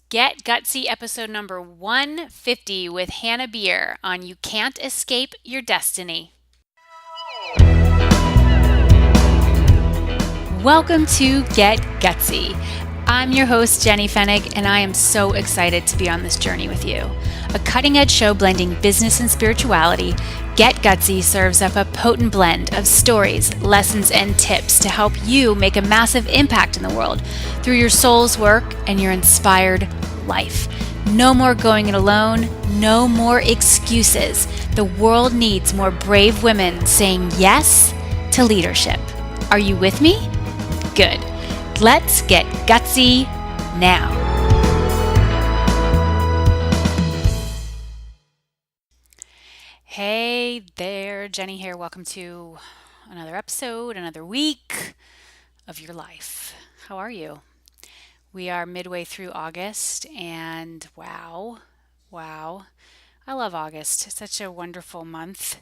Get Gutsy episode number 150 with Hanna Bier on You Can't Escape Your Destiny. Welcome to Get Gutsy. I'm your host, Jenny Fennig, and I am so excited to be on this journey with you. A cutting-edge show blending business and spirituality, Get Gutsy serves up a potent blend of stories, lessons, and tips to help you make a massive impact in the world through your soul's work and your inspired life. No more going it alone, no more excuses. The world needs more brave women saying yes to leadership. Are you with me? Good. Let's get gutsy now. Hey there, Jenny here. Welcome to another episode, another week of your life. How are you? We are midway through August, and wow, I love August. It's such a wonderful month.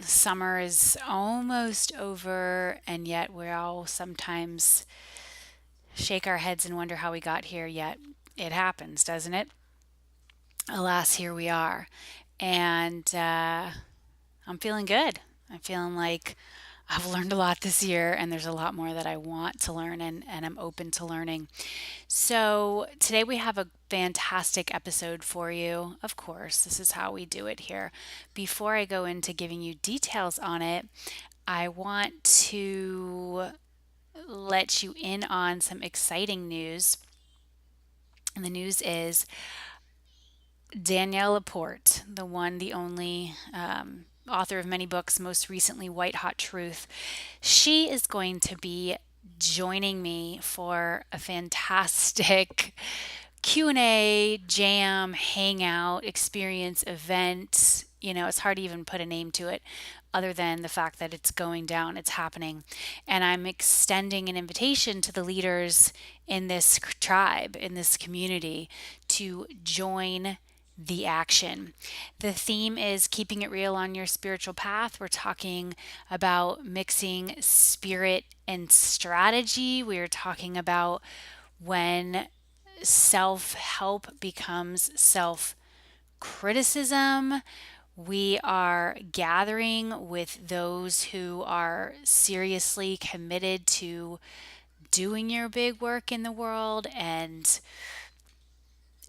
Summer is almost over, and yet we all sometimes shake our heads and wonder how we got here, yet it happens, doesn't it? Alas, here we are. And I'm feeling good. I'm feeling like I've learned a lot this year, and there's a lot more that I want to learn, and I'm open to learning. So, today we have a fantastic episode for you. Of course, this is how we do it here. Before I go into giving you details on it, I want to let you in on some exciting news. And the news is Danielle Laporte, the one, the only author of many books, most recently White Hot Truth. She is going to be joining me for a fantastic Q&A, jam, hangout, experience, event. You know, it's hard to even put a name to it other than the fact that it's going down, it's happening. And I'm extending an invitation to the leaders in this tribe, in this community, to join the action. The theme is keeping it real on your spiritual path. We're talking about mixing spirit and strategy. We're talking about when self help becomes self criticism. We are gathering with those who are seriously committed to doing your big work in the world and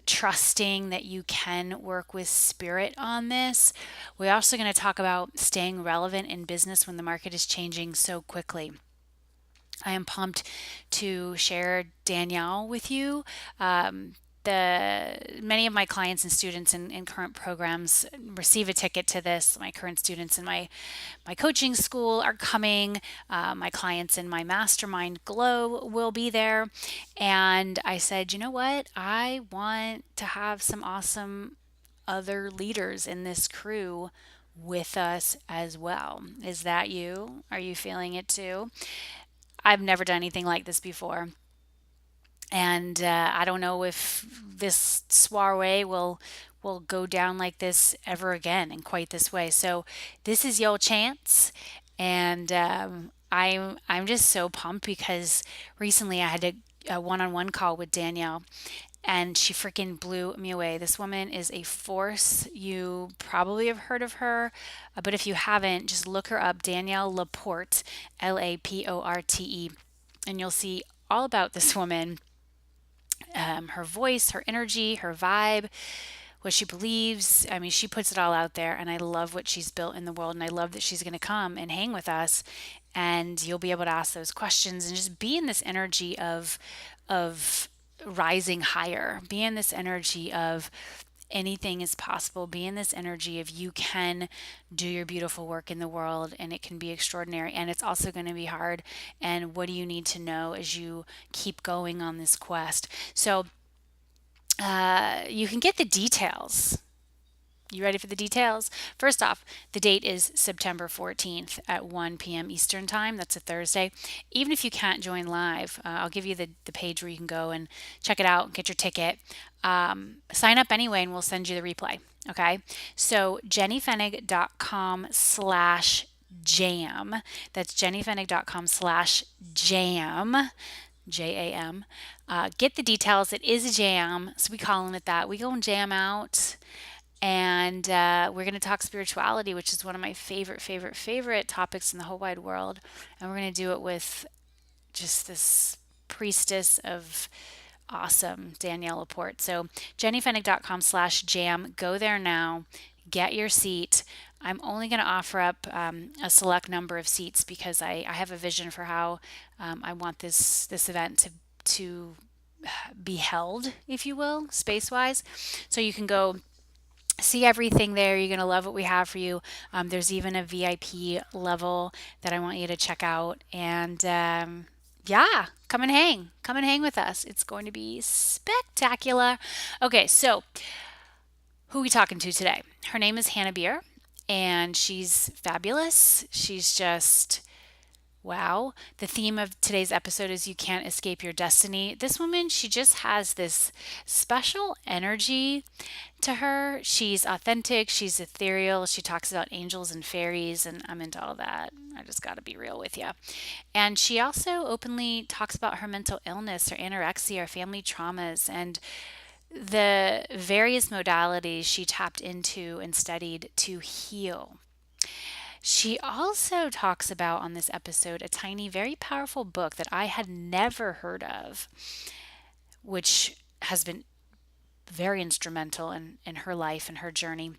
trusting that you can work with spirit on this. We're also going to talk about staying relevant in business when the market is changing so quickly. I am pumped to share Danielle with you. The many of my clients and students in current programs receive a ticket to this. My current students in my coaching school are coming. My clients in my mastermind Glow will be there. And I said, you know what? I want to have some awesome other leaders in this crew with us as well. Is that you? Are you feeling it too? I've never done anything like this before. And I don't know if this soiree will go down like this ever again in quite this way. So this is your chance, and I'm just so pumped because recently I had a one-on-one call with Danielle, and she freaking blew me away. This woman is a force. You probably have heard of her, but if you haven't, just look her up, Danielle Laporte, Laporte, and you'll see all about this woman, her voice, her energy, her vibe, what she believes. I mean, she puts it all out there, and I love what she's built in the world, and I love that she's going to come and hang with us, and you'll be able to ask those questions and just be in this energy of rising higher, be in this energy of anything is possible, be in this energy of you can do your beautiful work in the world and it can be extraordinary, and it's also going to be hard, and what do you need to know as you keep going on this quest. So you can get the details. You ready for the details? First off, the date is September 14th at 1 p.m. Eastern Time. That's a Thursday. Even if you can't join live, I'll give you the page where you can go and check it out, get your ticket. Sign up anyway, and we'll send you the replay. Okay? So jennyfennig.com/jam. That's jennyfennig.com/jam. JAM. Get the details. It is a jam, so we calling it that. We go and jam out, and we're going to talk spirituality, which is one of my favorite topics in the whole wide world. And we're going to do it with just this priestess of awesome, Danielle Laporte. So jennyfennick.com/jam. Go there now. Get your seat. I'm only going to offer up a select number of seats because I have a vision for how I want this event to be held, if you will, space wise. So you can go see everything there. You're going to love what we have for you. There's even a VIP level that I want you to check out. And yeah, come and hang. Come and hang with us. It's going to be spectacular. Okay, so who are we talking to today? Her name is Hanna Bier, and she's fabulous. She's just wow. The theme of today's episode is you can't escape your destiny. This woman, she just has this special energy to her. She's authentic, she's ethereal. She talks about angels and fairies, and I'm into all that. I just got to be real with you. And she also openly talks about her mental illness, her anorexia, her family traumas, and the various modalities she tapped into and studied to heal. She also talks about on this episode a tiny, very powerful book that I had never heard of, which has been very instrumental in her life and her journey,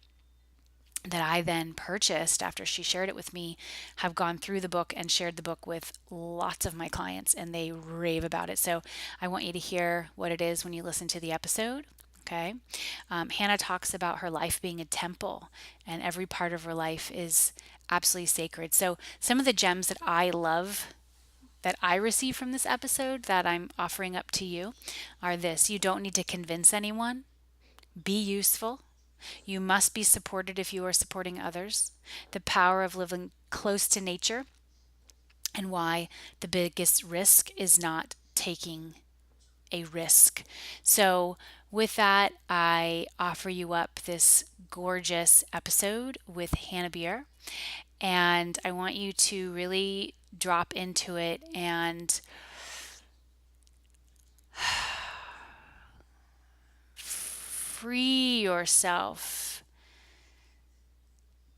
that I then purchased after she shared it with me, have gone through the book and shared the book with lots of my clients, and they rave about it. So I want you to hear what it is when you listen to the episode. Okay. Hanna talks about her life being a temple, and every part of her life is absolutely sacred. So some of the gems that I love that I receive from this episode that I'm offering up to you are this: you don't need to convince anyone. Be useful. You must be supported if you are supporting others. The power of living close to nature, and why the biggest risk is not taking a risk. So with that, I offer you up this gorgeous episode with Hanna Bier, and I want you to really drop into it and free yourself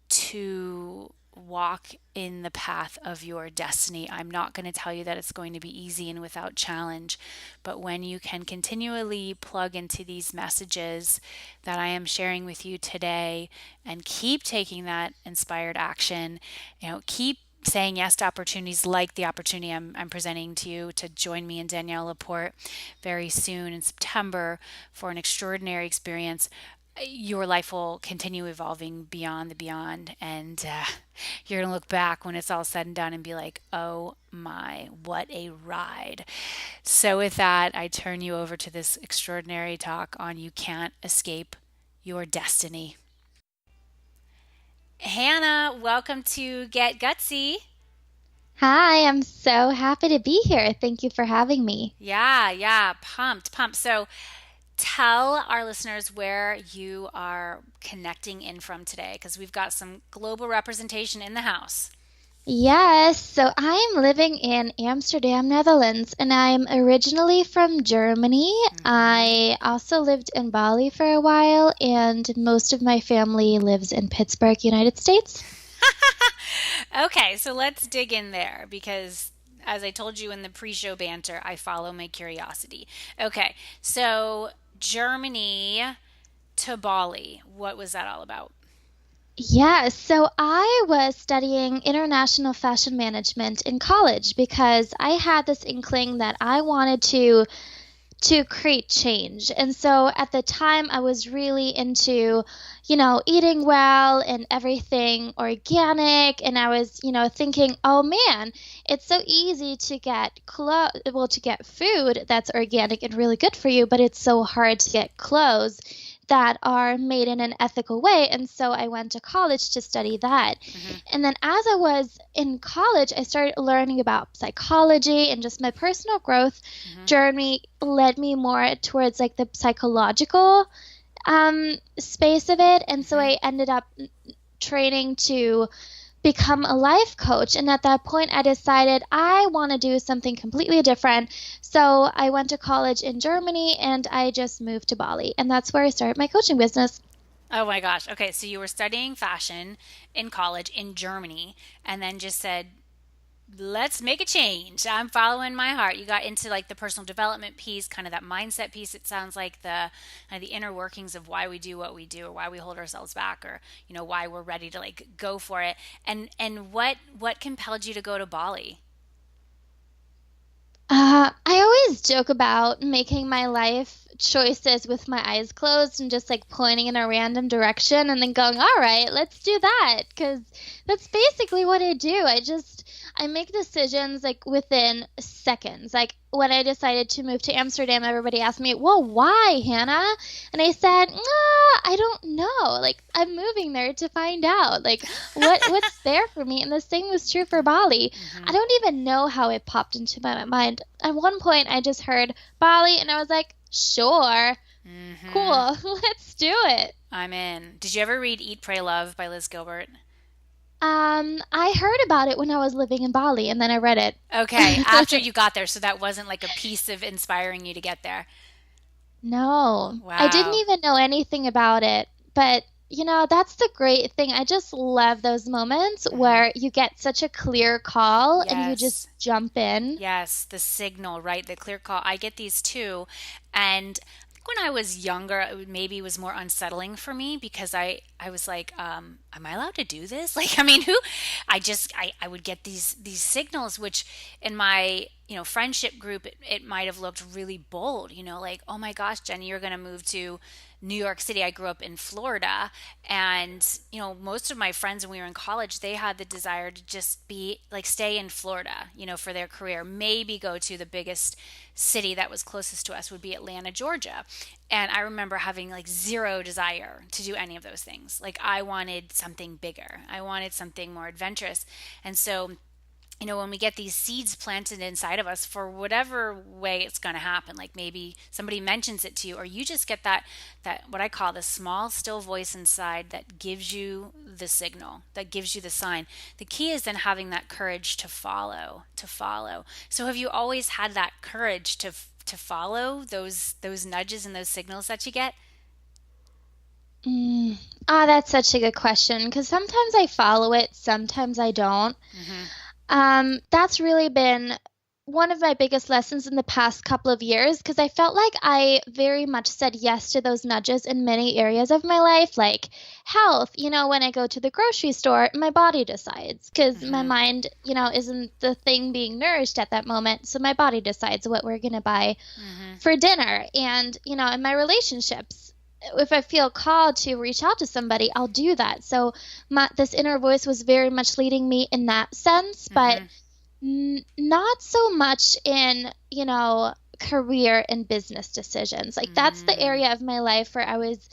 to walk in the path of your destiny. I'm not going to tell you that it's going to be easy and without challenge, but when you can continually plug into these messages that I am sharing with you today and keep taking that inspired action, keep saying yes to opportunities like the opportunity I'm presenting to you to join me and Danielle Laporte very soon in September for an extraordinary experience, your life will continue evolving beyond the beyond, and you're going to look back when it's all said and done and be like, oh my, what a ride. So with that, I turn you over to this extraordinary talk on you can't escape your destiny. Hanna, welcome to Get Gutsy. Hi, I'm so happy to be here. Thank you for having me. Yeah, pumped. So tell our listeners where you are connecting in from today, because we've got some global representation in the house. Yes, so I am living in Amsterdam, Netherlands, and I'm originally from Germany. Mm-hmm. I also lived in Bali for a while, and most of my family lives in Pittsburgh, United States. Okay, so let's dig in there because, as I told you in the pre show banter, I follow my curiosity. Okay, so Germany to Bali, what was that all about? Yeah, so I was studying international fashion management in college because I had this inkling that I wanted to create change. And so at the time, I was really into, eating well and everything organic. And I was, thinking, oh man, it's so easy to get to get food that's organic and really good for you, but it's so hard to get clothes that are made in an ethical way. And so I went to college to study that. Mm-hmm. And then as I was in college, I started learning about psychology and just my personal growth Mm-hmm. journey led me more towards like the psychological space of it. And so Mm-hmm. I ended up training to become a life coach. And at that point, I decided I want to do something completely different. So I went to college in Germany and I just moved to Bali. And that's where I started my coaching business. Oh my gosh. Okay, so you were studying fashion in college in Germany and then just said, let's make a change. I'm following my heart. You got into like the personal development piece, kind of that mindset piece. It sounds like the inner workings of why we do what we do, or why we hold ourselves back, or why we're ready to like go for it. And what compelled you to go to Bali? I always joke about making my life choices with my eyes closed and just like pointing in a random direction and then going, all right, let's do that. Because that's basically what I do. I make decisions like within seconds. Like when I decided to move to Amsterdam, everybody asked me, well, why, Hannah? And I said, I don't know. Like I'm moving there to find out. Like what's there for me? And the same was true for Bali. I Hmm. don't even know how it popped into my mind. At one point, I just heard Bali and I was like, sure, Hmm. cool, let's do it. I'm in. Did you ever read Eat, Pray, Love by Liz Gilbert? I heard about it when I was living in Bali and then I read Okay, after it. you got there, so that wasn't like a piece of inspiring you to get there. No, I didn't Wow. even know anything about it. But, that's the great thing. I just love those moments Hmm. where you get such a clear call and you just Yes. jump in. Yes, the signal, right? The clear call. I get these too. And I think when I was younger, maybe was more unsettling for me because I was like, am I allowed to do this? Like, I mean, who? I would get these signals, which in my friendship group, it might have looked really bold. Like, oh my gosh, Jenny, you're going to move to New York City. I grew up in Florida, and most of my friends when we were in college, they had the desire to just be like stay in Florida, for their career. Maybe go to the biggest city that was closest to us would be Atlanta, Georgia. And I remember having like zero desire to do any of those things. Like I wanted something bigger. I wanted something more adventurous. And so when we get these seeds planted inside of us for whatever way it's going to happen, like maybe somebody mentions it to you, or you just get that what I call the small still voice inside that gives you the signal, that gives you the sign. The key is then having that courage to follow. So have you always had that courage to follow those nudges and those signals that you get? Mm. That's such a good question because sometimes I follow it, sometimes I don't. Hmm. That's really been one of my biggest lessons in the past couple of years because I felt like I very much said yes to those nudges in many areas of my life, like health. When I go to the grocery store, my body decides because my Hmm. mind, isn't the thing being nourished at that moment. So my body decides what we're going to buy Hmm. for dinner. And, in my relationships, if I feel called to reach out to somebody, I'll do that. So this inner voice was very much leading me in that sense, but Hmm. not so much in, career and business decisions. Like that's the Hmm. area of my life where I was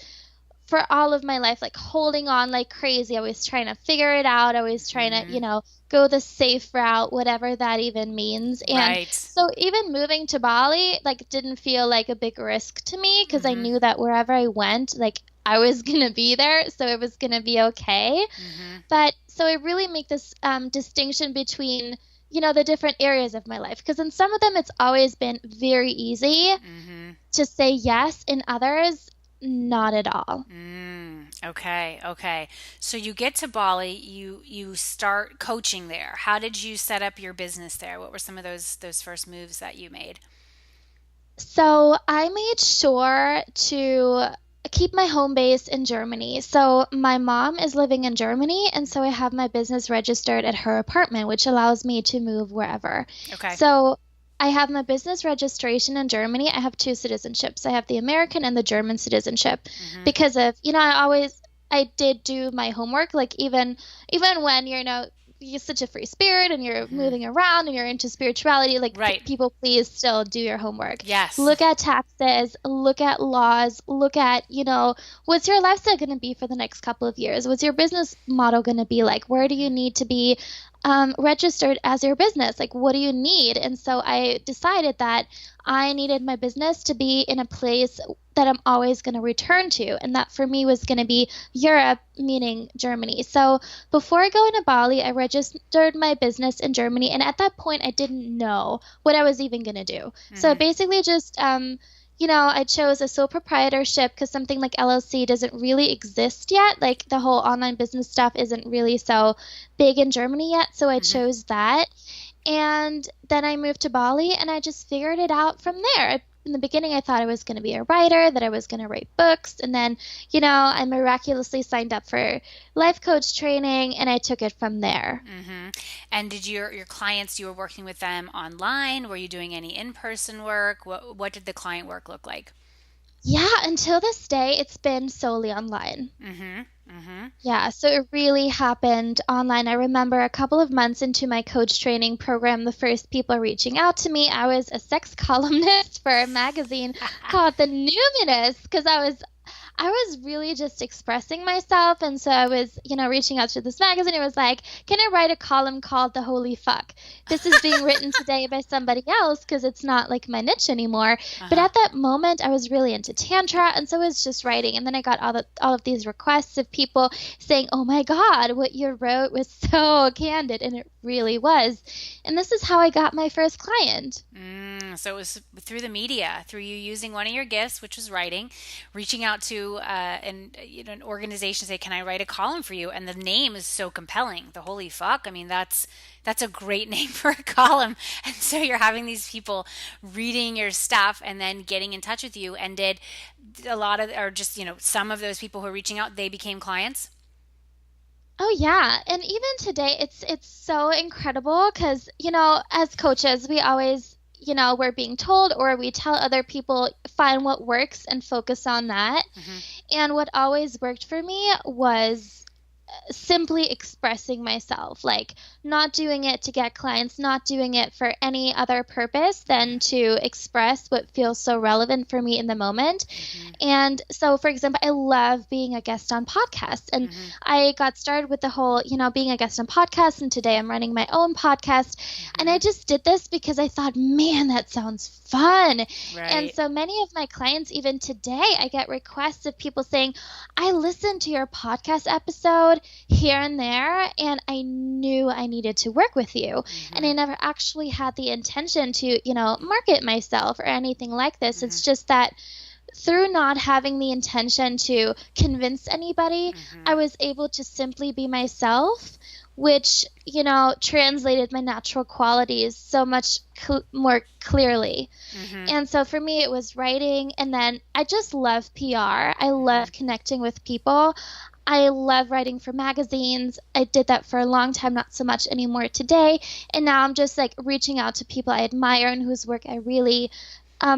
for all of my life, like holding on like crazy. I was trying to figure it out. I was trying to, Hmm. go the safe route, whatever that even means. And Right. so even moving to Bali, like didn't feel like a big risk to me because I Hmm. knew that wherever I went, like I was gonna be there, so it was gonna be okay. Hmm. But so I really make this distinction between, the different areas of my life because in some of them it's always been very easy Hmm. to say yes, in others, not at all. Okay, okay. So you get to Bali, you start coaching there. How did you set up your business there? What were some of those first moves that you made? So I made sure to keep my home base in Germany. So my mom is living in Germany, and so I have my business registered at her apartment, which allows me to move wherever. Okay. So I have my business registration in Germany. I have two citizenships. I have the American and the German citizenship Hmm. because of, I did do my homework, like even when you're such a free spirit and you're Hmm. moving around and you're into spirituality, like Right. people, please still do your homework. Yes. Look at taxes, look at laws, look at, what's your lifestyle going to be for the next couple of years? What's your business model going to be like? Where do you Hmm. need to be? registered as your business. Like, what do you need? And so I decided that I needed my business to be in a place that I'm always going to return to. And that for me was going to be Europe, meaning Germany. So before going to Bali, I registered my business in Germany. And at that point, I didn't know what I was even going to do. So Mm-hmm. basically, just I chose a sole proprietorship because something like LLC doesn't really exist yet. Like the whole online business stuff isn't really so big in Germany yet. So I Mm-hmm. chose that. And then I moved to Bali and I just figured it out from there. In the beginning, I thought I was going to be a writer, that I was going to write books. And then, I miraculously signed up for life coach training and I took it from there. Mm-hmm. And did your clients, you were working with them online? Were you doing any in-person work? What did the client work look like? Yeah, until this day, it's been solely online. Mm-hmm. Mm-hmm. Yeah, so it really happened online. I remember a couple of months into my coach training program, the first people reaching out to me, I was a sex columnist for a magazine called The Numinous because I was really just expressing myself. And so I was, reaching out to this magazine. It was like, can I write a column called The Holy Fuck? This is being written today by somebody else because it's not like my niche anymore. But Uh-huh. at that moment, I was really into Tantra. And so I was just writing. And then I got all of these requests of people saying, oh my God, what you wrote was so candid. And it really was. And this is how I got my first client. So it was through the media, through you using one of your gifts, which was writing, reaching out to an organization, say, "Can I write a column for you?" And the name is so compelling. The Holy Fuck. I mean, that's a great name for a column. And so you're having these people reading your stuff and then getting in touch with you. And did a lot of, or just some of those people who are reaching out, they became clients? Oh yeah, and even today it's so incredible because as coaches we always we're being told or we tell other people find what works and focus on that. Mm-hmm. And what always worked for me was simply expressing myself, like not doing it to get clients, not doing it for any other purpose than to express what feels so relevant for me in the moment. Mm-hmm. And so, for example, I love being a guest on podcasts. And Mm-hmm. I got started with the whole, being a guest on podcasts. And today I'm running my own podcast. And I Mm-hmm. just did this because I thought, man, that sounds fun. And Right. so many of my clients, even today, I get requests of people saying, I listened to your podcast episode here and there, and I knew I needed to work with you. And Mm-hmm. I never actually had the intention to, market myself or anything like this. Mm-hmm. It's just that through not having the intention to convince anybody, Mm-hmm. I was able to simply be myself, which, translated my natural qualities so much more clearly. Mm-hmm. And so for me, it was writing. And then I just love PR. I Mm-hmm. love connecting with people. I love writing for magazines. I did that for a long time, not so much anymore today. And now I'm just like reaching out to people I admire and whose work I really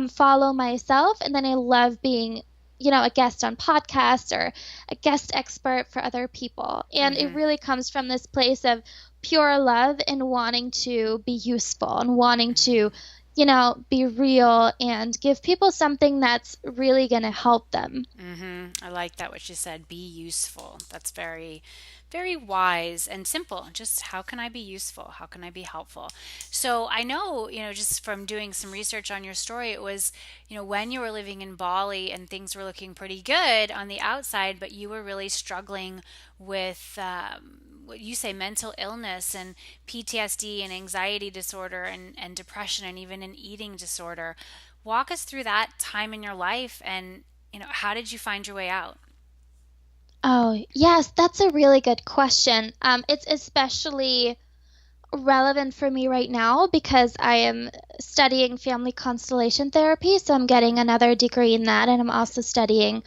follow myself. And then I love being, a guest on podcasts or a guest expert for other people. And it Mm-hmm. really comes from this place of pure love and wanting to be useful and wanting to, be real and give people something that's really going to help them. I like that what you said. Be useful. That's very, very wise and simple. Just how can I be useful? How can I be helpful? So I know, just from doing some research on your story, it was, when you were living in Bali and things were looking pretty good on the outside, but you were really struggling with what you say mental illness and PTSD and anxiety disorder and depression and even an eating disorder. Walk us through that time in your life and how did you find your way out? Oh, yes, that's a really good question. It's especially relevant for me right now because I am studying family constellation therapy. So I'm getting another degree in that. And I'm also studying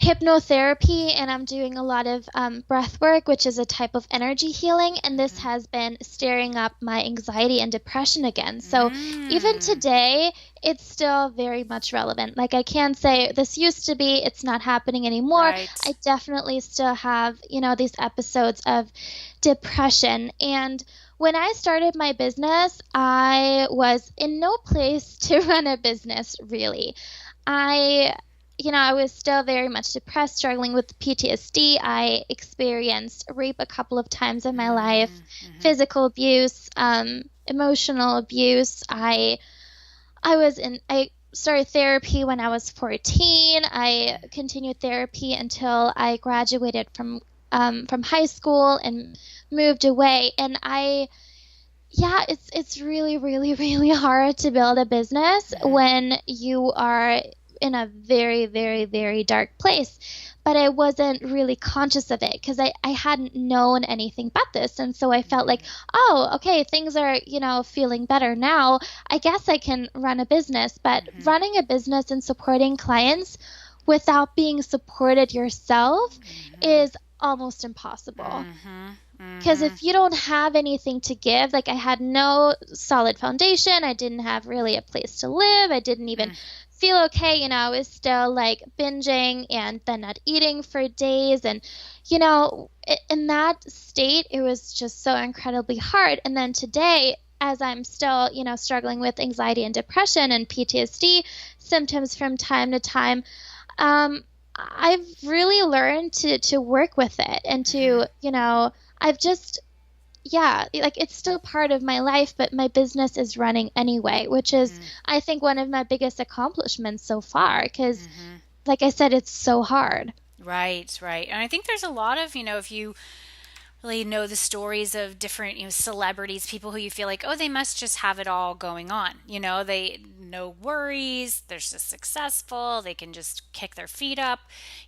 hypnotherapy and I'm doing a lot of breath work, which is a type of energy healing. And this Mm-hmm. has been stirring up my anxiety and depression again. So even Mm, today, it's still very much relevant. Like I can't say this used to be, it's not happening anymore. right. I definitely still have, these episodes of depression. And when I started my business, I was in no place to run a business really. I I was still very much depressed, struggling with PTSD. I experienced rape a couple of times in my life, Mm-hmm. physical abuse, emotional abuse. I started therapy when I was 14. I continued therapy until I graduated from high school and moved away. And yeah, it's really, really, really hard to build a business Mm-hmm. when you are in a very, very, very dark place. But I wasn't really conscious of it because I hadn't known anything but this. And so I felt like, oh, okay, things are, feeling better now. I guess I can run a business. But Mm-hmm. running a business and supporting clients without being supported yourself Mm-hmm. is almost impossible. Mm-hmm. Because Mm-hmm. if you don't have anything to give, like I had no solid foundation, I didn't have really a place to live, I didn't even feel okay, I was still like binging and then not eating for days. And, in that state, it was just so incredibly hard. And then today, as I'm still, struggling with anxiety and depression and PTSD symptoms from time to time, I've really learned to work with it and Mm-hmm. to, I've just, yeah, like it's still part of my life, but my business is running anyway, which is, Mm-hmm. I think, one of my biggest accomplishments so far. Because, Mm-hmm. like I said, it's so hard. Right, right. And I think there's a lot of, if you really know the stories of different, celebrities, people who you feel like, oh, they must just have it all going on. They no worries, they're just successful, they can just kick their feet up.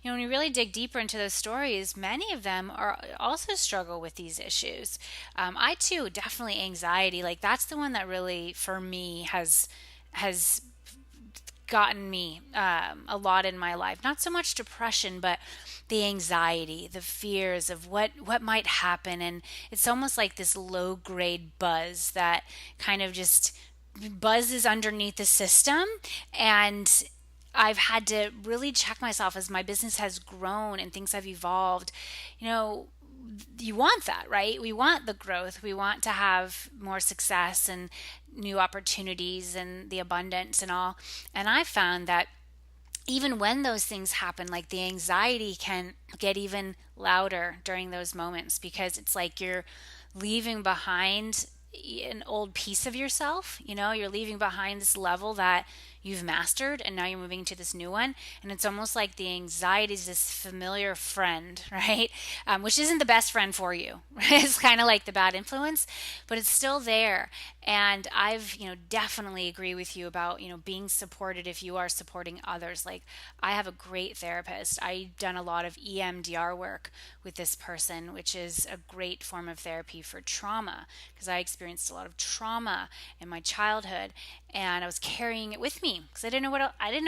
When you really dig deeper into those stories, many of them are also struggle with these issues. I too, definitely anxiety. Like that's the one that really, for me, has gotten me a lot in my life. Not so much depression, but the anxiety, the fears of what might happen, and it's almost like this low grade buzz that kind of just buzzes underneath the system. And I've had to really check myself as my business has grown and things have evolved. You know, you want that, right? We want the growth. We want to have more success and new opportunities and the abundance and all. And I found that even when those things happen, like the anxiety can get even louder during those moments because it's like you're leaving behind an old piece of yourself. You're leaving behind this level that you've mastered and now you're moving to this new one. And it's almost like the anxiety is this familiar friend, right? Which isn't the best friend for you. It's kind of like the bad influence, but it's still there. And I've, definitely agree with you about, being supported if you are supporting others. Like I have a great therapist. I've done a lot of EMDR work with this person, which is a great form of therapy for trauma because I experienced a lot of trauma in my childhood and I was carrying it with me because I didn't know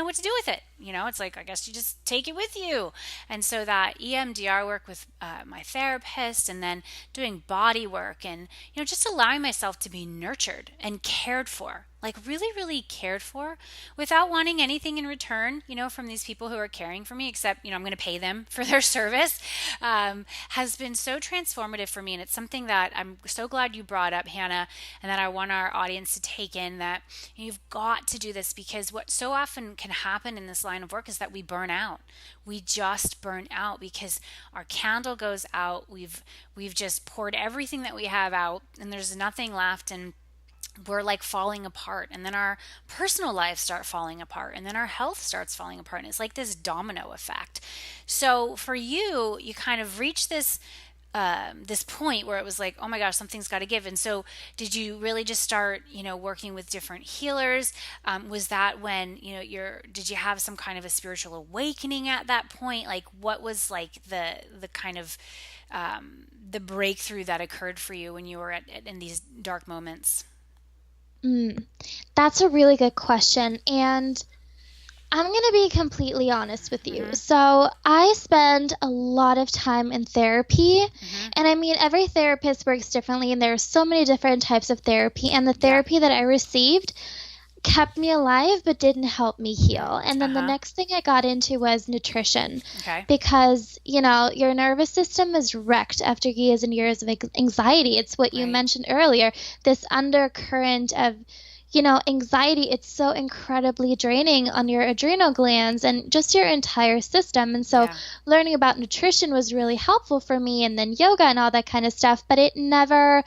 what to do with it. It's like I guess you just take it with you. And so that EMDR work with my therapist, and then doing body work, and just allowing myself to be nurtured and cared for, like really, really cared for, without wanting anything in return, from these people who are caring for me, except I'm going to pay them for their service, has been so transformative for me. And it's something that I'm so glad you brought up, Hannah, and that I want our audience to take in, that you've got to do this because what so often can happen in this line of work is that we burn out. We just burn out because our candle goes out. We've just poured everything that we have out and there's nothing left, and we're like falling apart, and then our personal lives start falling apart, and then our health starts falling apart, and it's like this domino effect. So for you, you kind of reach this point where it was like, oh my gosh, something's got to give. And so did you really just start, working with different healers? Was that when, did you have some kind of a spiritual awakening at that point? Like what was like the kind of, the breakthrough that occurred for you when you were in these dark moments? Mm, that's a really good question. And I'm going to be completely honest with you. Mm-hmm. So, I spend a lot of time in therapy. Mm-hmm. And I mean, every therapist works differently, and there are so many different types of therapy. And the Yeah. therapy that I received kept me alive but didn't help me heal. And then the Uh-huh. next thing I got into was nutrition Okay. because, your nervous system is wrecked after years and years of anxiety. It's what you Right. mentioned earlier, this undercurrent of, anxiety, it's so incredibly draining on your adrenal glands and just your entire system. And so Yeah. learning about nutrition was really helpful for me, and then yoga and all that kind of stuff, but it never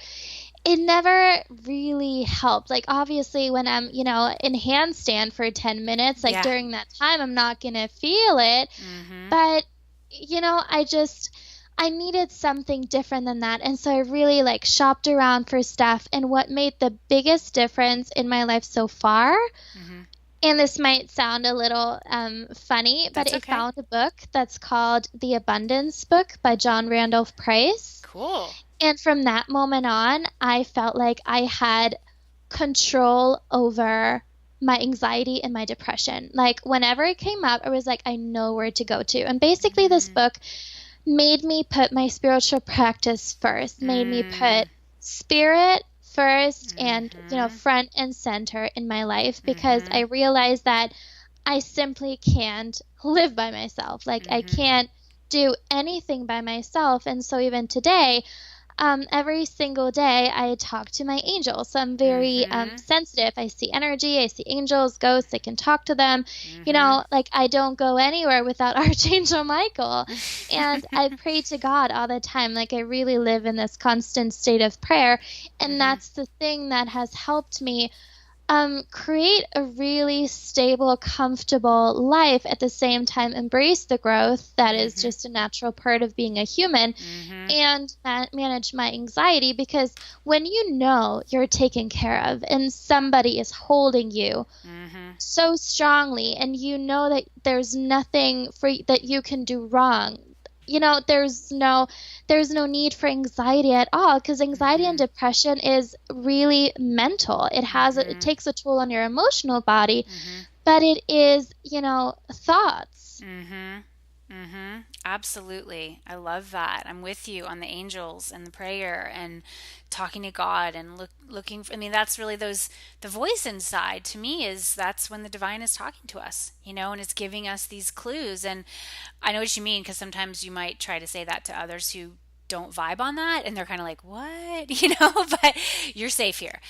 really helped. Like, obviously, when I'm, in handstand for 10 minutes, like Yeah. during that time, I'm not going to feel it. Mm-hmm. But, I needed something different than that. And so I really like shopped around for stuff. And what made the biggest difference in my life so far, Mm-hmm. and this might sound a little funny, but That's I okay. found a book that's called The Abundance Book by John Randolph Price. Cool. And from that moment on, I felt like I had control over my anxiety and my depression. Like, whenever it came up, I was like, I know where to go to. And basically, this Mm-hmm. book made me put my spiritual practice first, made me put spirit first and, Mm-hmm. front and center in my life, because Mm-hmm. I realized that I simply can't live by myself. Like, I Mm-hmm. can't do anything by myself. And so even today, every single day I talk to my angels. So I'm very Mm-hmm. sensitive. I see energy, I see angels, ghosts, I can talk to them. Mm-hmm. Like, I don't go anywhere without Archangel Michael. And I pray to God all the time. Like, I really live in this constant state of prayer. And Mm-hmm. that's the thing that has helped me create a really stable, comfortable life, at the same time embrace the growth that is Mm-hmm. just a natural part of being a human, Mm-hmm. and manage my anxiety. Because when you know you're taken care of and somebody is holding you Mm-hmm. so strongly, and you know that there's nothing that you can do wrong, there's no need for anxiety at all, because anxiety and Mm-hmm. depression is really mental. It Mm-hmm. takes a toll on your emotional body, Mm-hmm. but it is, thoughts. Mm-hmm. Mm-hmm. Absolutely. I love that. I'm with you on the angels and the prayer and talking to God and looking for, I mean, that's really the voice inside to me is that's when the divine is talking to us, and it's giving us these clues. And I know what you mean, because sometimes you might try to say that to others who don't vibe on that, and they're kind of like, what? But you're safe here.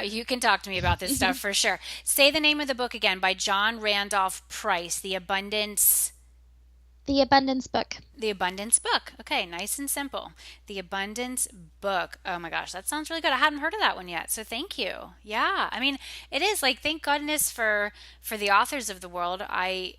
You can talk to me about this stuff for sure. Say the name of the book again, by John Randolph Price, The Abundance Book. The Abundance Book. Okay, nice and simple. The Abundance Book. Oh my gosh, that sounds really good. I hadn't heard of that one yet, so thank you. Yeah, I mean, it is like, thank goodness for the authors of the world. I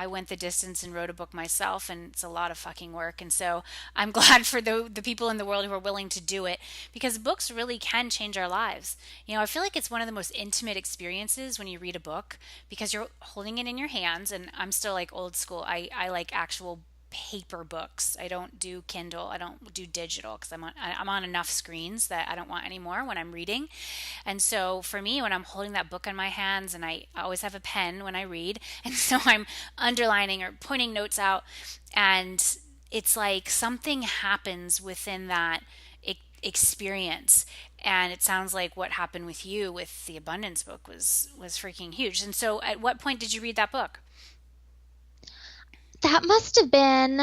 went the distance and wrote a book myself, and it's a lot of fucking work. And so I'm glad for the people in the world who are willing to do it, because books really can change our lives. I feel like it's one of the most intimate experiences when you read a book, because you're holding it in your hands. And I'm still like old school. I like actual paper books. I don't do Kindle. I don't do digital, because I'm on enough screens that I don't want any more when I'm reading. And so for me, when I'm holding that book in my hands, and I always have a pen when I read, and so I'm underlining or pointing notes out, and it's like something happens within that experience. And it sounds like what happened with you with the Abundance Book was freaking huge. And so at what point did you read that book? That must have been,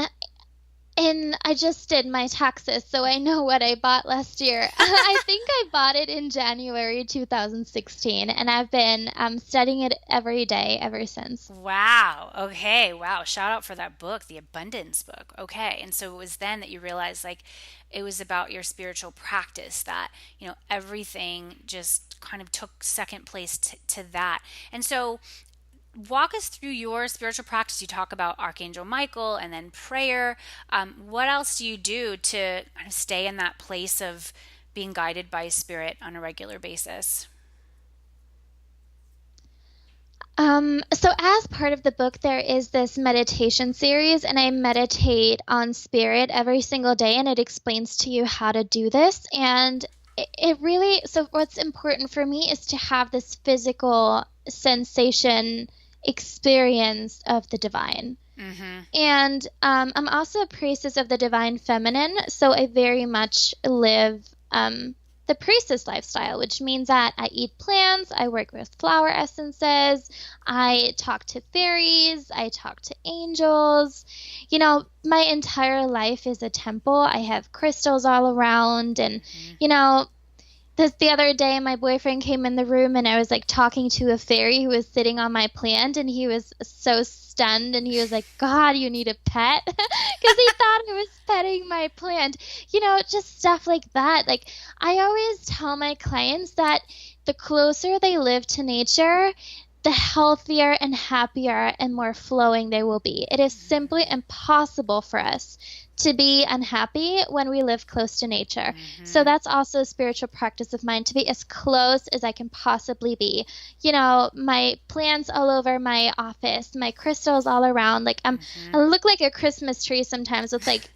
and I just did my taxes, so I know what I bought last year. I think I bought it in January 2016, and I've been studying it every day ever since. Wow. Okay. Wow. Shout out for that book, The Abundance Book. Okay. And so it was then that you realized, like, it was about your spiritual practice, that, everything just kind of took second place to that. And so walk us through your spiritual practice. You talk about Archangel Michael and then prayer. What else do you do to kind of stay in that place of being guided by spirit on a regular basis? So as part of the book, there is this meditation series, and I meditate on spirit every single day, and it explains to you how to do this. And it really, so what's important for me is to have this physical sensation experience of the divine. Mm-hmm. And I'm also a priestess of the divine feminine, so I very much live the priestess lifestyle, which means that I eat plants, I work with flower essences, I talk to fairies, I talk to angels. My entire life is a temple. I have crystals all around, and Mm-hmm. you know, This the other day, my boyfriend came in the room and I was like talking to a fairy who was sitting on my plant, and he was so stunned and he was like, God, you need a pet? Because he thought I was petting my plant. Just stuff like that. Like, I always tell my clients that the closer they live to nature, the healthier and happier and more flowing they will be. It is simply impossible for us to be unhappy when we live close to nature. So Mm-hmm. that's also a spiritual practice of mine, to be as close as I can possibly be. My plants all over my office, my crystals all around. Like Mm-hmm. I look like a Christmas tree sometimes with like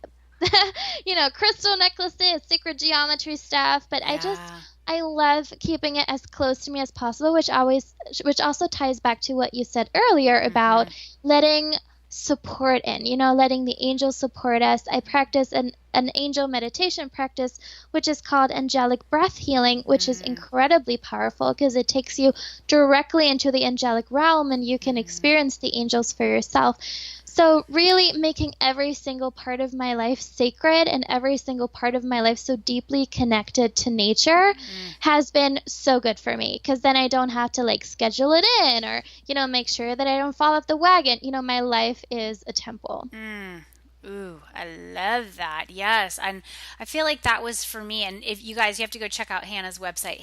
crystal necklaces, sacred geometry stuff, but Yeah. I love keeping it as close to me as possible, which also ties back to what you said earlier Mm-hmm. about letting support in, letting the angels support us. I practice an angel meditation practice, which is called angelic breath healing, which is Mm-hmm. incredibly powerful because it takes you directly into the angelic realm and you can Mm-hmm. experience the angels for yourself. So, really making every single part of my life sacred and every single part of my life so deeply connected to nature has been so good for me because then I don't have to like schedule it in or, make sure that I don't fall off the wagon. My life is a temple. Mm. Ooh, I love that. Yes. And I feel like that was for me. And if you guys, you have to go check out Hannah's website,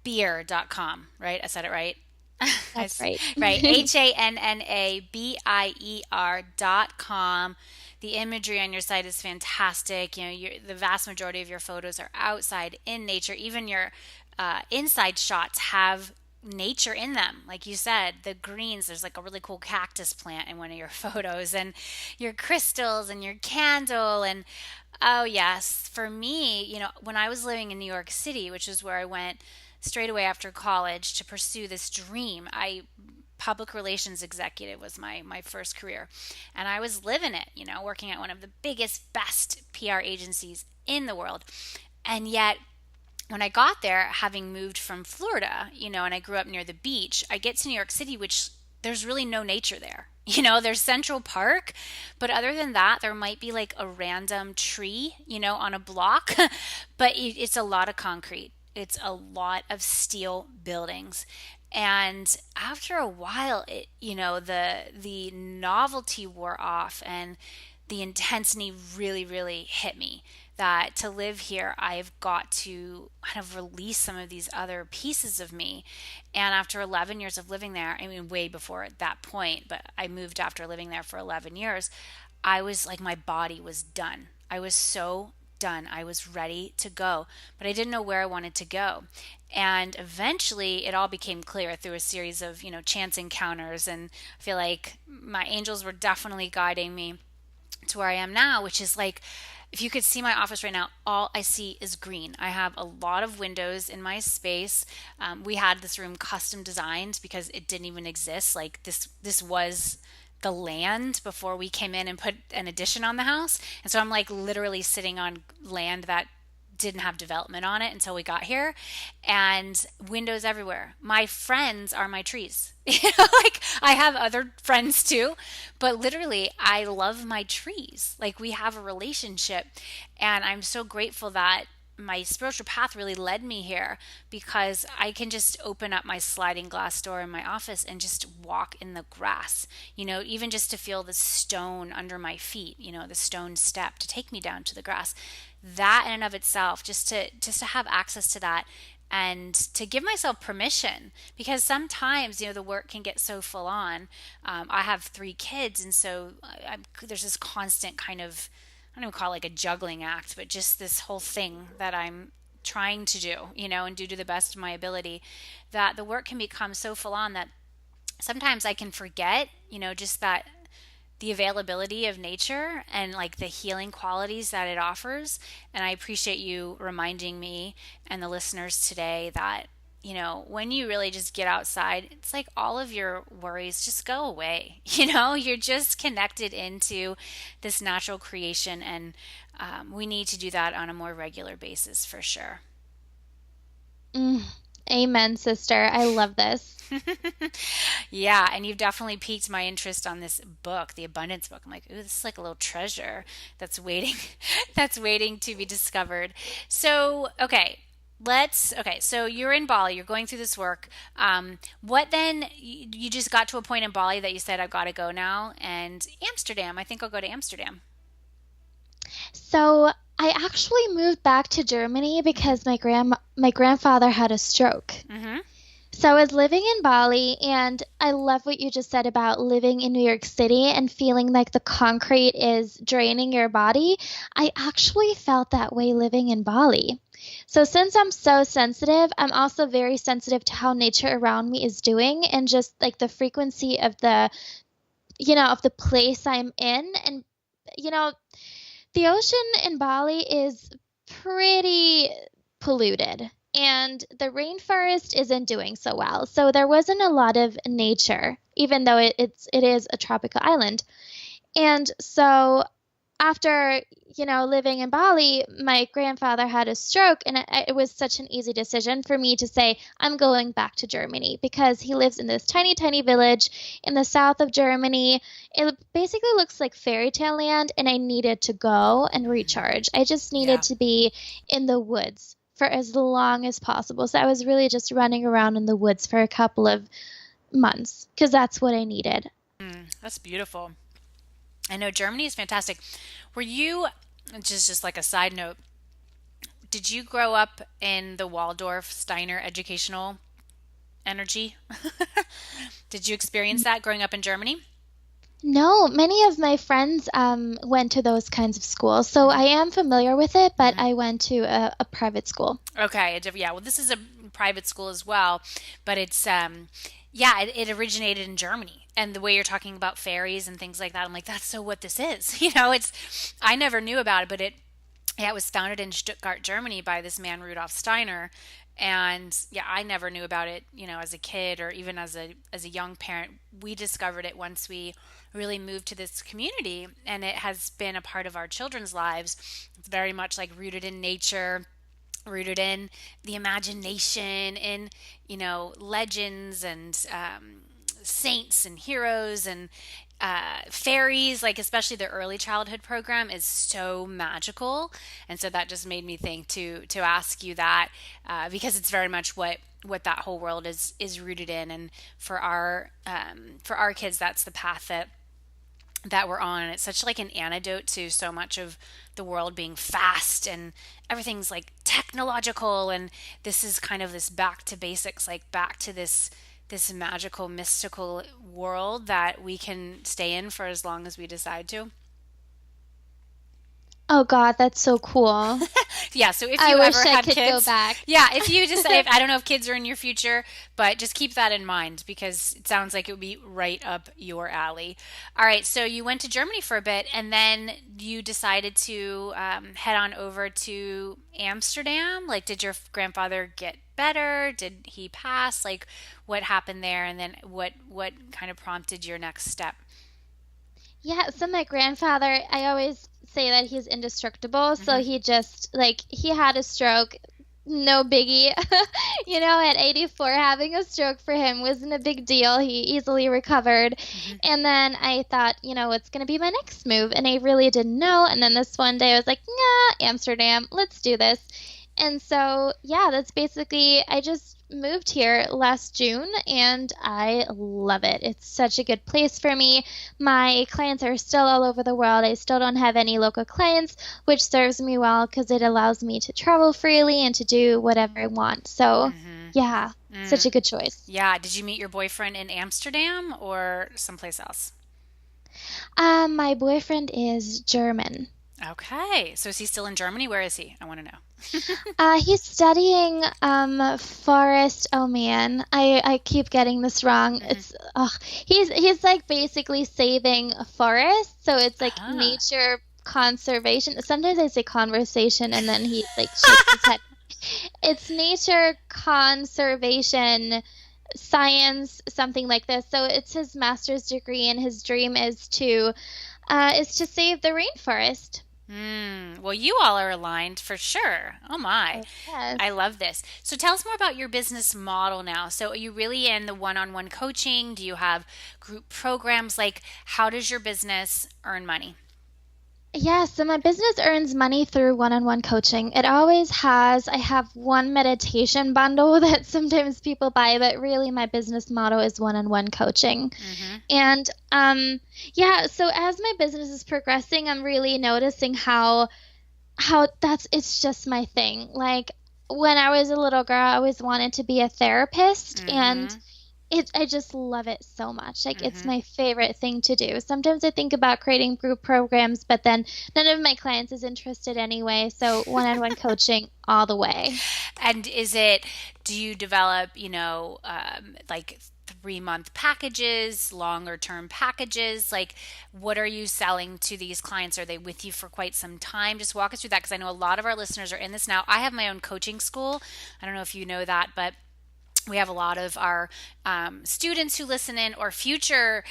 hannabier.com, right? I said it right. That's right. Right. HANNABIER.com. The imagery on your site is fantastic. The vast majority of your photos are outside in nature. Even your inside shots have nature in them. Like you said, the greens, there's like a really cool cactus plant in one of your photos, and your crystals and your candle. And oh, yes, for me, when I was living in New York City, which is where I went straight away after college to pursue this dream, I public relations executive was my first career, and I was living it, working at one of the biggest, best PR agencies in the world. And yet when I got there, having moved from Florida, and I grew up near the beach, I get to New York City, which there's really no nature there. There's Central Park, but other than that, there might be like a random tree, on a block, but it's a lot of concrete. It's a lot of steel buildings. And after a while, the novelty wore off and the intensity really, really hit me that to live here, I've got to kind of release some of these other pieces of me. And after 11 years of living there, I mean, way before that point, but I moved after living there for 11 years, I was like, my body was done. I was so done. I was ready to go, but I didn't know where I wanted to go. And eventually it all became clear through a series of, chance encounters. And I feel like my angels were definitely guiding me to where I am now, which is like, if you could see my office right now, all I see is green. I have a lot of windows in my space. We had this room custom designed because it didn't even exist. Like this was the land before we came in and put an addition on the house. And so I'm like literally sitting on land that didn't have development on it until we got here, and windows everywhere. My friends are my trees. Like I have other friends too, but literally I love my trees. Like we have a relationship, and I'm so grateful that my spiritual path really led me here because I can just open up my sliding glass door in my office and just walk in the grass, even just to feel the stone under my feet, the stone step to take me down to the grass. That in and of itself, just to have access to that and to give myself permission, because sometimes the work can get so full on. I have 3 kids, and so there's this constant kind of, I don't even call it like a juggling act, but just this whole thing that I'm trying to do, and do to the best of my ability, that the work can become so full on that sometimes I can forget, just that the availability of nature and like the healing qualities that it offers. And I appreciate you reminding me and the listeners today that, when you really just get outside, it's like all of your worries just go away. You're just connected into this natural creation. And we need to do that on a more regular basis for sure. Mm. Amen, sister. I love this. Yeah, and you've definitely piqued my interest on this book, the abundance book. I'm like, ooh, this is like a little treasure that's waiting that's waiting to be discovered. So, so you're in Bali, you're going through this work. What then you just got to a point in Bali that you said I've got to go now, and Amsterdam. I think I'll go to Amsterdam. So I actually moved back to Germany because my grandfather had a stroke. Mhm. So I was living in Bali, and I love what you just said about living in New York City and feeling like the concrete is draining your body. I actually felt that way living in Bali. So since I'm so sensitive, I'm also very sensitive to how nature around me is doing and just like the frequency of of the place I'm in. And, you know, the ocean in Bali is pretty polluted, and the rainforest isn't doing so well. So there wasn't a lot of nature, even though it is a tropical island. And so after, living in Bali, my grandfather had a stroke, and it was such an easy decision for me to say, I'm going back to Germany because he lives in this tiny, tiny village in the south of Germany. It basically looks like fairy tale land, and I needed to go and recharge. I just needed Yeah. to be in the woods for as long as possible. So I was really just running around in the woods for a couple of months because that's what I needed. That's beautiful. I know Germany is fantastic. Were you just like a side note, did you grow up in the Waldorf Steiner educational energy? Did you experience that growing up in Germany? No, many of my friends went to those kinds of schools, so Hmm. I am familiar with it, but Hmm. I went to a private school. Okay, yeah. Well, this is a private school as well, but yeah, it originated in Germany. And the way you're talking about fairies and things like that, I'm like, that's so what this is. I never knew about it, but yeah, it was founded in Stuttgart, Germany by this man, Rudolf Steiner. And yeah, I never knew about it, as a kid or even as a young parent. We discovered it once we really moved to this community, and it has been a part of our children's lives. It's very much like rooted in nature, rooted in the imagination, in legends and saints and heroes and fairies. Like especially the early childhood program is so magical, and so that just made me think to ask you that, because it's very much what that whole world is rooted in. And for our kids, that's the path that we're on. And it's such like an antidote to so much of the world being fast and everything's like technological, and this is kind of this back to basics, like back to this magical mystical world that we can stay in for as long as we decide to. Oh God, that's so cool. Yeah, so if I you wish ever I had could go kids, back. yeah, if you just, if, I don't know if kids are in your future, but just keep that in mind because it sounds like it would be right up your alley. All right, so you went to Germany for a bit, and then you decided to head on over to Amsterdam. Like, did your grandfather get better? Did he pass? Like, what happened there? And then what kind of prompted your next step? Yeah, so my grandfather, I always say that he's indestructible. So Hmm. he just, like, he had a stroke, no biggie. At 84, having a stroke for him wasn't a big deal. He easily recovered. Hmm. And then I thought, what's going to be my next move? And I really didn't know. And then this one day I was like, nah, Amsterdam, let's do this. And so, yeah, that's basically, I just moved here last June and I love it. It's such a good place for me. My clients are still all over the world. I still don't have any local clients, which serves me well because it allows me to travel freely and to do whatever I want. So, Hmm. yeah, such a good choice. Yeah, did you meet your boyfriend in Amsterdam or someplace else? My boyfriend is German. Okay. So is he still in Germany? Where is he? I want to know. He's studying forest. Oh man, I keep getting this wrong. Hmm. He's like basically saving a forest, so it's like Ah. nature conservation. Sometimes I say conversation, and then he like shakes his head. It's nature conservation science, something like this. So it's his master's degree, and his dream is to save the rainforest. Well, you all are aligned for sure. Oh my. Oh, yes. I love this. So tell us more about your business model now. So are you really in the one-on-one coaching? Do you have group programs? Like, how does your business earn money? Yeah, so my business earns money through one-on-one coaching. It always has. I have one meditation bundle that sometimes people buy, but really my business model is one-on-one coaching. Mm-hmm. And yeah, so as my business is progressing, I'm really noticing how that's it's just my thing. Like when I was a little girl, I always wanted to be a therapist, and Mm-hmm. I just love it so much. Like it's Mm-hmm. my favorite thing to do. Sometimes I think about creating group programs, but then none of my clients is interested anyway, so one-on-one coaching all the way. And do you develop, like 3-month packages, longer term packages? Like, what are you selling to these clients? Are they with you for quite some time? Just walk us through that because I know a lot of our listeners are in this now. I have my own coaching school. I don't know if you know that, but we have a lot of our students who listen in or future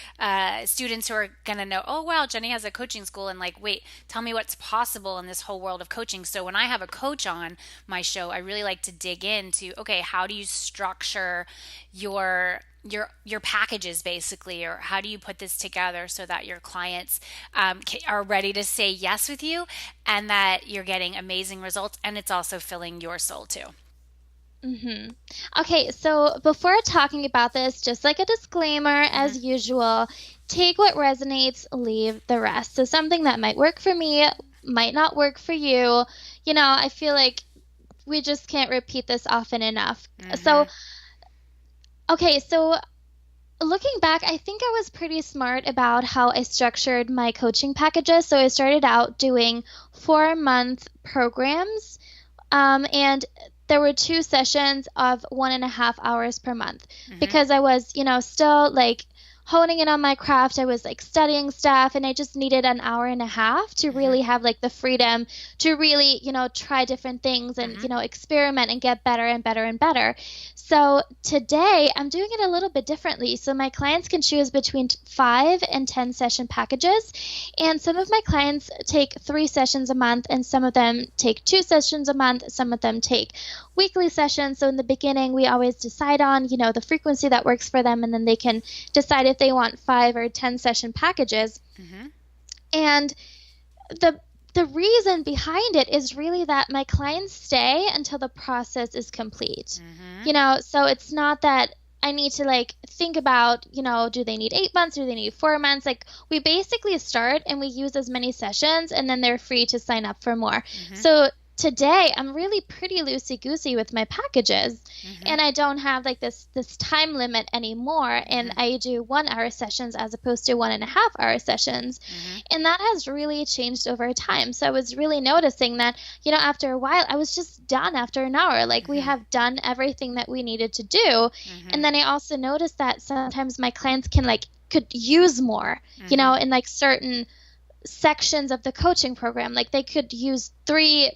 students who are going to know, oh, wow, Jenny has a coaching school. And like, wait, tell me what's possible in this whole world of coaching. So when I have a coach on my show, I really like to dig into, okay, how do you structure your packages basically, or how do you put this together so that your clients are ready to say yes with you and that you're getting amazing results and it's also filling your soul too. hmm Okay, so before talking about this, just like a disclaimer, Hmm. as usual, take what resonates, leave the rest. So something that might work for me might not work for you. I feel like we just can't repeat this often enough. So, Hmm. okay, so looking back, I think I was pretty smart about how I structured my coaching packages. So I started out doing 4-month programs, and there were 2 sessions of 1.5 hours per month Hmm. because I was, still like honing in on my craft. I was like studying stuff, and I just needed an hour and a half to Hmm. really have like the freedom to really, try different things and, Hmm. experiment and get better and better and better. So today I'm doing it a little bit differently. So my clients can choose between 5 and 10 session packages. And some of my clients take 3 sessions a month, and some of them take 2 sessions a month. Some of them take weekly sessions. So in the beginning, we always decide on, the frequency that works for them, and then they can decide if they want 5 or 10 session packages. Hmm. And the the reason behind it is really that my clients stay until the process is complete. Hmm. So it's not that I need to like think about, do they need 8 months? Do they need 4 months? Like we basically start and we use as many sessions, and then they're free to sign up for more. Hmm. So today I'm really pretty loosey goosey with my packages, Hmm. and I don't have like this time limit anymore. And Hmm. I do 1 hour sessions as opposed to 1.5 hour sessions. Hmm. And that has really changed over time. So I was really noticing that, after a while, I was just done after an hour. Like we Hmm. have done everything that we needed to do. Hmm. And then I also noticed that sometimes my clients could use more, Hmm. in like certain sections of the coaching program. Like they could use three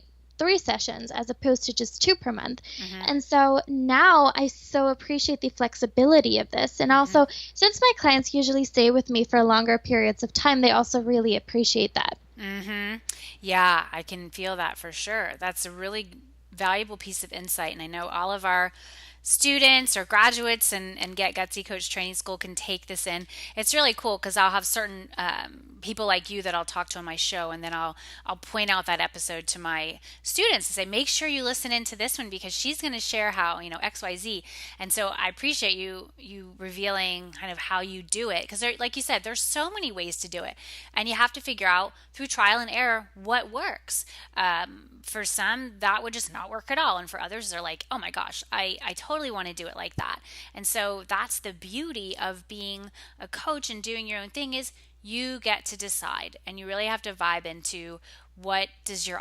sessions as opposed to just 2 per month. Hmm. And so now I so appreciate the flexibility of this. And Hmm. also, since my clients usually stay with me for longer periods of time, they also really appreciate that. Hmm. Yeah, I can feel that for sure. That's a really valuable piece of insight. And I know all of our students or graduates and Get Gutsy Coach Training School can take this in. It's really cool because I'll have certain people like you that I'll talk to on my show, and then I'll point out that episode to my students and say, make sure you listen into this one because she's going to share how XYZ. And so I appreciate you revealing kind of how you do it because like you said, there's so many ways to do it, and you have to figure out through trial and error what works. For some, that would just not work at all, and for others, they're like, oh my gosh, I totally want to do it like that. And so that's the beauty of being a coach and doing your own thing is you get to decide, and you really have to vibe into what does your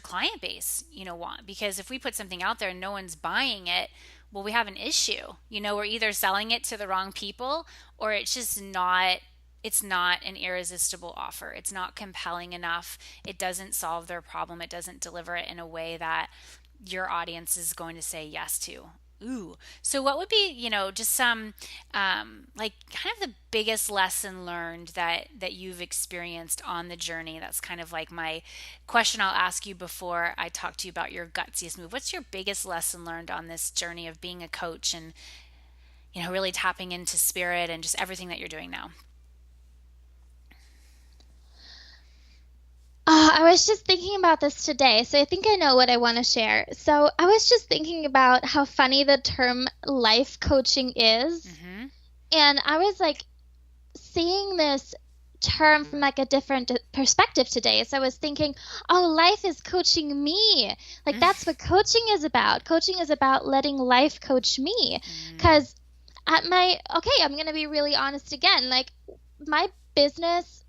client base want, because if we put something out there and no one's buying it, well, we have an issue. We're either selling it to the wrong people, or it's not an irresistible offer. It's not compelling enough. It doesn't solve their problem. It doesn't deliver it in a way that your audience is going to say yes to. Ooh. So what would be, just some like kind of the biggest lesson learned that you've experienced on the journey? That's kind of like my question I'll ask you before I talk to you about your gutsiest move. What's your biggest lesson learned on this journey of being a coach and, really tapping into spirit and just everything that you're doing now? I was just thinking about this today, so I think I know what I want to share. So I was just thinking about how funny the term life coaching is. Mm-hmm. And I was like seeing this term from like a different perspective today. So I was thinking, oh, life is coaching me. Like that's what coaching is about. Coaching is about letting life coach me. Mm-hmm. Because okay, I'm going to be really honest again. Like my business,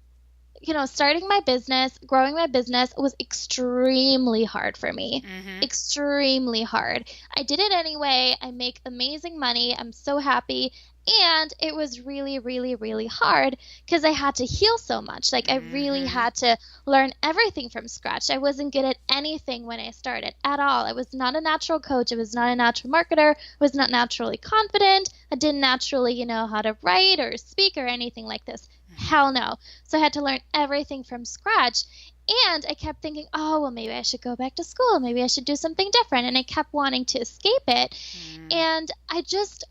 starting my business, growing my business was extremely hard for me. Mm-hmm. Extremely hard. I did it anyway. I make amazing money. I'm so happy. And it was really, really, really hard because I had to heal so much. Like, I really Mm-hmm. had to learn everything from scratch. I wasn't good at anything when I started at all. I was not a natural coach. I was not a natural marketer. I was not naturally confident. I didn't naturally, know how to write or speak or anything like this. Hell no. So I had to learn everything from scratch. And I kept thinking, oh, well, maybe I should go back to school. Maybe I should do something different. And I kept wanting to escape it. Mm-hmm. And I just,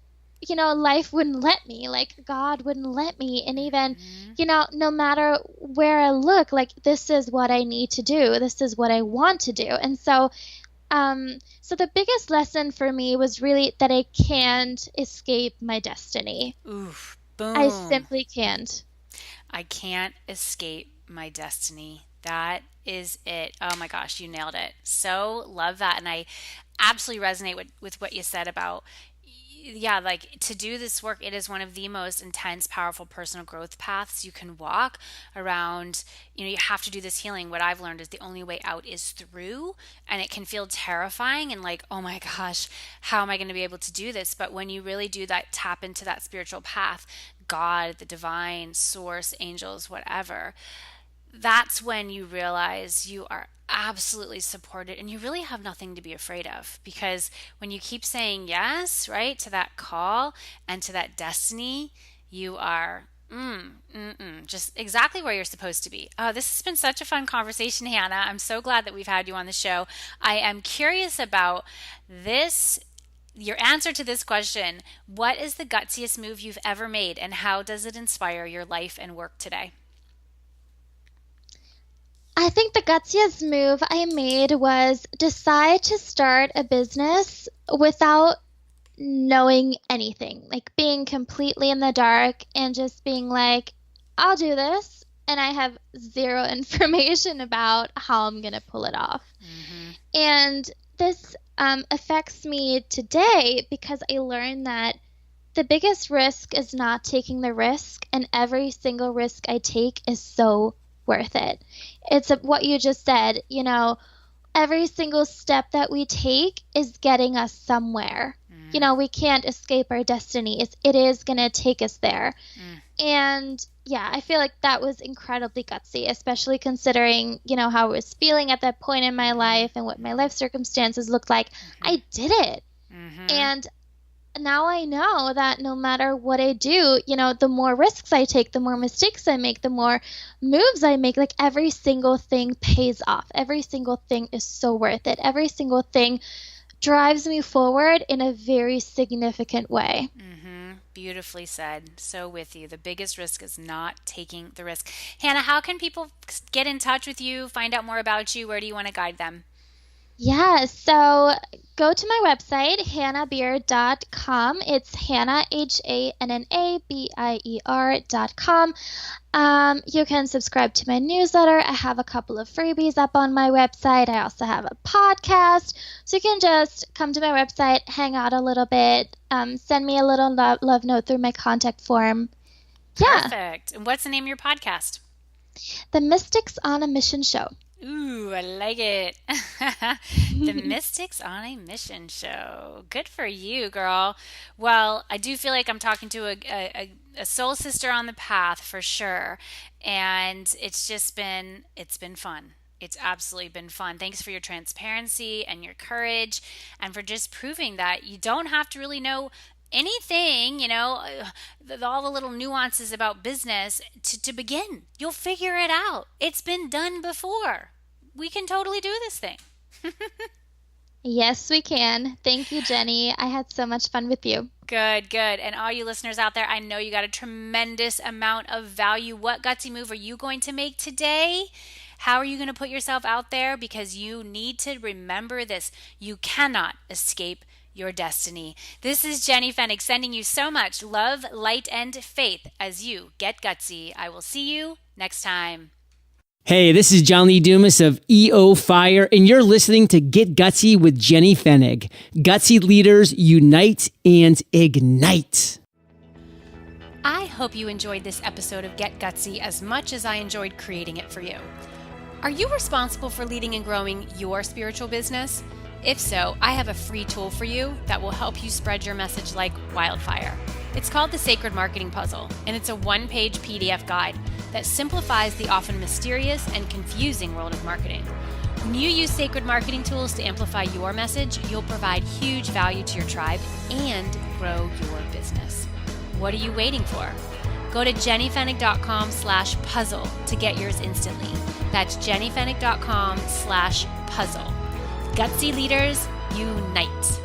life wouldn't let me. Like, God wouldn't let me. And even, Mm-hmm. no matter where I look, like, this is what I need to do. This is what I want to do. And so the biggest lesson for me was really that I can't escape my destiny. Oof. I Boom. simply can't. I can't escape my destiny. That is it. Oh my gosh, you nailed it. So love that. And I absolutely resonate with what you said about, yeah, like to do this work, it is one of the most intense, powerful personal growth paths you can walk around. You have to do this healing. What I've learned is the only way out is through, and it can feel terrifying and like, oh my gosh, how am I going to be able to do this? But when you really do that, tap into that spiritual path, God, the divine source, angels, whatever, that's when you realize you are absolutely supported and you really have nothing to be afraid of, because when you keep saying yes, right, to that call and to that destiny, you are just exactly where you're supposed to be. Oh, this has been such a fun conversation, Hannah. I'm so glad that we've had you on the show. I am curious about this, your answer to this question. What is the gutsiest move you've ever made, and how does it inspire your life and work today? I think the gutsiest move I made was decide to start a business without knowing anything, like being completely in the dark and just being like, I'll do this. And I have zero information about how I'm going to pull it off. Mm-hmm. And this affects me today because I learned that the biggest risk is not taking the risk, and every single risk I take is so worth it. What you just said, every single step that we take is getting us somewhere. Mm-hmm. We can't escape our destiny. It is going to take us there. And yeah, I feel like that was incredibly gutsy, especially considering, how I was feeling at that point in my Mm-hmm. life and what my life circumstances looked like. I did it. Mm-hmm. And now I know that no matter what I do, the more risks I take, the more mistakes I make, the more moves I make, like every single thing pays off. Every single thing is so worth it. Every single thing drives me forward in a very significant way. Mm-hmm. Beautifully said. So with you. The biggest risk is not taking the risk. Hannah, how can people get in touch with you, find out more about you? Where do you want to guide them? Yeah, so go to my website, hannabier.com. It's Hannah, HANNABIER.com. You can subscribe to my newsletter. I have a couple of freebies up on my website. I also have a podcast. So you can just come to my website, hang out a little bit, send me a little love note through my contact form. Yeah, Perfect. And what's the name of your podcast? the Mystics on a Mission show. Ooh, I like it. The Mystics on a Mission show. Good for you, girl. Well, I do feel like I'm talking to a soul sister on the path for sure. And it's been fun. It's absolutely been fun. Thanks for your transparency and your courage, and for just proving that you don't have to really know anything, all the little nuances about business to begin. You'll figure it out. It's been done before. We can totally do this thing. Yes, we can. Thank you, Jenny. I had so much fun with you. Good, good. And all you listeners out there, I know you got a tremendous amount of value. What gutsy move are you going to make today? How are you going to put yourself out there? Because you need to remember this. You cannot escape your destiny. This is Jenny Fennick sending you so much love, light, and faith as you get gutsy. I will see you next time. Hey, this is John Lee Dumas of EO Fire, and you're listening to Get Gutsy with Jenny Fennig. Gutsy leaders unite and ignite. I hope you enjoyed this episode of Get Gutsy as much as I enjoyed creating it for you. Are you responsible for leading and growing your spiritual business? If so, I have a free tool for you that will help you spread your message like wildfire. It's called the Sacred Marketing Puzzle, and it's a one-page PDF guide that simplifies the often mysterious and confusing world of marketing. When you use sacred marketing tools to amplify your message, you'll provide huge value to your tribe and grow your business. What are you waiting for? Go to jennyfennick.com/puzzle to get yours instantly. That's jennyfennick.com/puzzle. Gutsy leaders, unite.